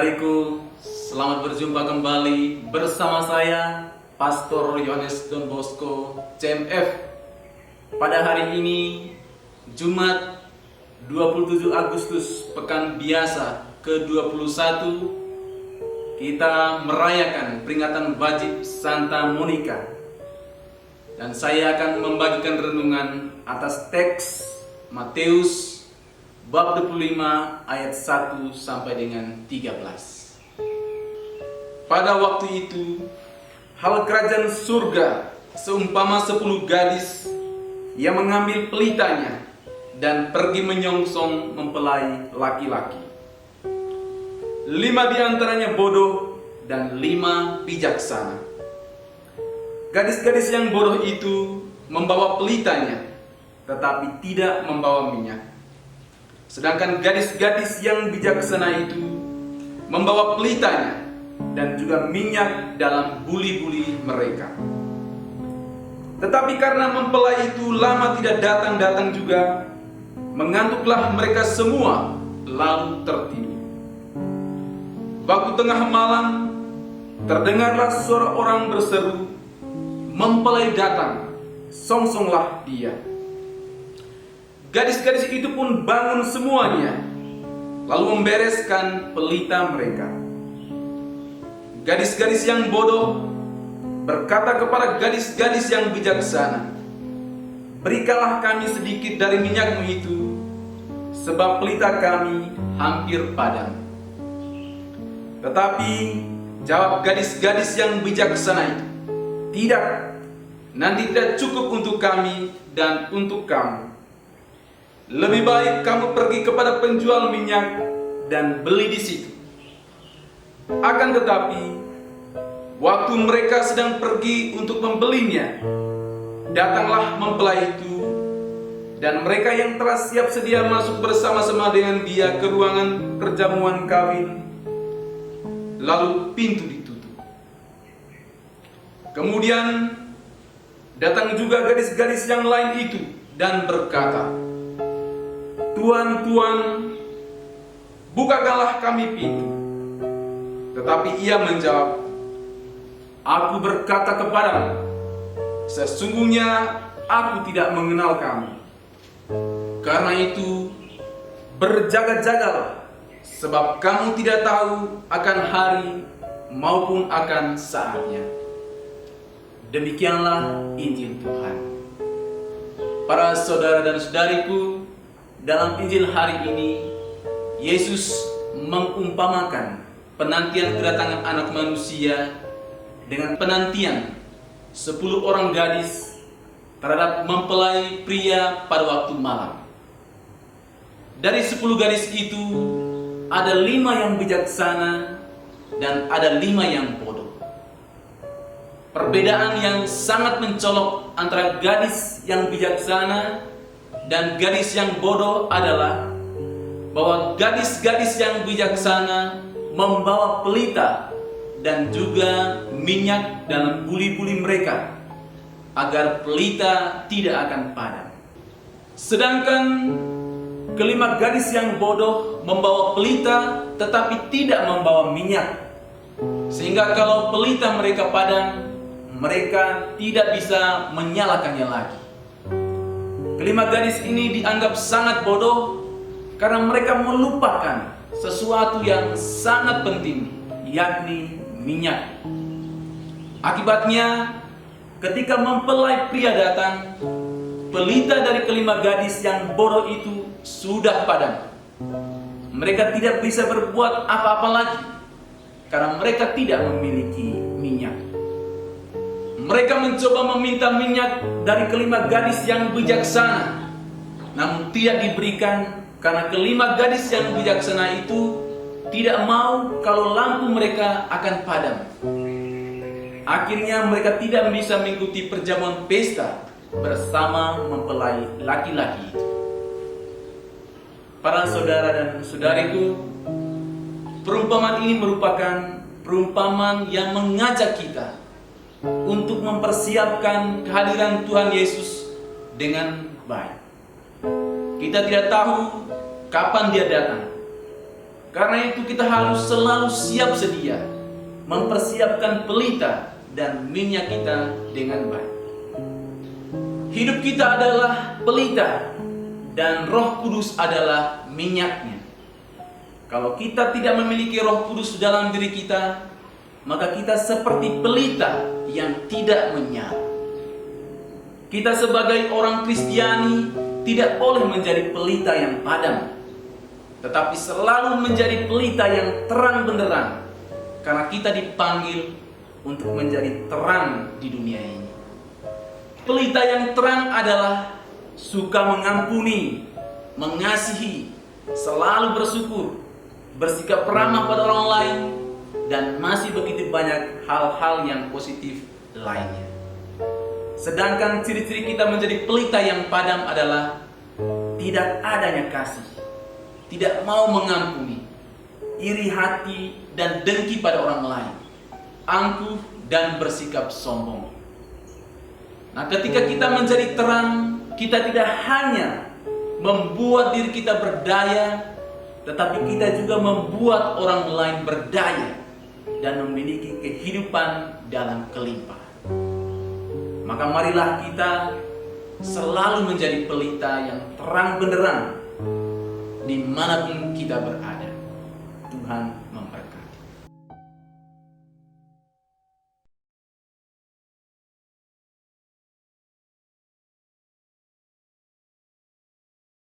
saudariku, selamat berjumpa kembali bersama saya, Pastor Yohanes Don Bosco, CMF. Pada hari ini, Jumat 27 Agustus, Pekan Biasa ke-21, kita merayakan peringatan wajib Santa Monica. Dan saya akan membagikan renungan atas teks Matius bab 25 ayat 1 sampai dengan 13. Pada waktu itu, hal kerajaan surga seumpama 10 gadis yang mengambil pelitanya dan pergi menyongsong mempelai laki-laki. 5 di antaranya bodoh dan 5 bijaksana. Gadis-gadis yang bodoh itu membawa pelitanya, tetapi tidak membawa minyak. Sedangkan gadis-gadis yang bijaksana itu membawa pelitanya dan juga minyak dalam buli-buli mereka. Tetapi karena mempelai itu lama tidak datang-datang juga, mengantuklah mereka semua lalu tertidur. Waktu tengah malam terdengarlah suara orang berseru, "Mempelai datang, songsonglah dia." Gadis-gadis itu pun bangun semuanya, lalu membereskan pelita mereka. Gadis-gadis yang bodoh berkata kepada gadis-gadis yang bijaksana, "Berikanlah kami sedikit dari minyakmu itu, sebab pelita kami hampir padam." Tetapi jawab gadis-gadis yang bijaksana itu, "Tidak, nanti tidak cukup untuk kami dan untuk kamu. Lebih baik kamu pergi kepada penjual minyak dan beli di situ." Akan tetapi, waktu mereka sedang pergi untuk membelinya, datanglah mempelai itu, dan mereka yang telah siap sedia masuk bersama-sama dengan dia ke ruangan perjamuan kawin. Lalu pintu ditutup. Kemudian datang juga gadis-gadis yang lain itu dan berkata, "Tuan, Tuan, bukakanlah kami pintu." Tetapi ia menjawab, "Aku berkata kepadamu, sesungguhnya aku tidak mengenal kamu. Karena itu, berjaga-jagalah, sebab kamu tidak tahu akan hari maupun akan saatnya." Demikianlah Injil Tuhan. Para saudara dan saudariku, dalam Injil hari ini, Yesus mengumpamakan penantian kedatangan Anak Manusia dengan penantian 10 orang gadis terhadap mempelai pria pada waktu malam. Dari 10 gadis itu, ada 5 yang bijaksana dan ada 5 yang bodoh. Perbedaan yang sangat mencolok antara gadis yang bijaksana dan gadis yang bodoh adalah bahwa gadis-gadis yang bijaksana membawa pelita dan juga minyak dalam buli-buli mereka agar pelita tidak akan padam. Sedangkan kelima gadis yang bodoh membawa pelita tetapi tidak membawa minyak, sehingga kalau pelita mereka padam, mereka tidak bisa menyalakannya lagi. Kelima gadis ini dianggap sangat bodoh karena mereka melupakan sesuatu yang sangat penting, yakni minyak. Akibatnya, ketika mempelai pria datang, pelita dari kelima gadis yang bodoh itu sudah padam. Mereka tidak bisa berbuat apa-apa lagi karena mereka tidak memiliki minyak. Mereka mencoba meminta minyak dari kelima gadis yang bijaksana, namun tidak diberikan karena kelima gadis yang bijaksana itu tidak mau kalau lampu mereka akan padam. Akhirnya mereka tidak bisa mengikuti perjamuan pesta bersama mempelai laki-laki itu. Para saudara dan saudariku, perumpamaan ini merupakan perumpamaan yang mengajak kita untuk mempersiapkan kehadiran Tuhan Yesus dengan baik. Kita tidak tahu kapan dia datang. Karena itu kita harus selalu siap sedia, mempersiapkan pelita dan minyak kita dengan baik. Hidup kita adalah pelita dan Roh Kudus adalah minyaknya. Kalau kita tidak memiliki Roh Kudus dalam diri kita, maka kita seperti pelita yang tidak menyala. Kita sebagai orang Kristiani tidak boleh menjadi pelita yang padam, tetapi selalu menjadi pelita yang terang benderang, karena kita dipanggil untuk menjadi terang di dunia ini. Pelita yang terang adalah suka mengampuni, mengasihi, selalu bersyukur, bersikap ramah pada orang lain, dan masih begitu banyak hal-hal yang positif lainnya. Sedangkan ciri-ciri kita menjadi pelita yang padam adalah tidak adanya kasih, tidak mau mengampuni, iri hati dan dengki pada orang lain, angkuh dan bersikap sombong. Nah, ketika kita menjadi terang, kita tidak hanya membuat diri kita berdaya, tetapi kita juga membuat orang lain berdaya dan memiliki kehidupan dalam kelimpahan. Maka marilah kita selalu menjadi pelita yang terang benderang dimanapun kita berada. Tuhan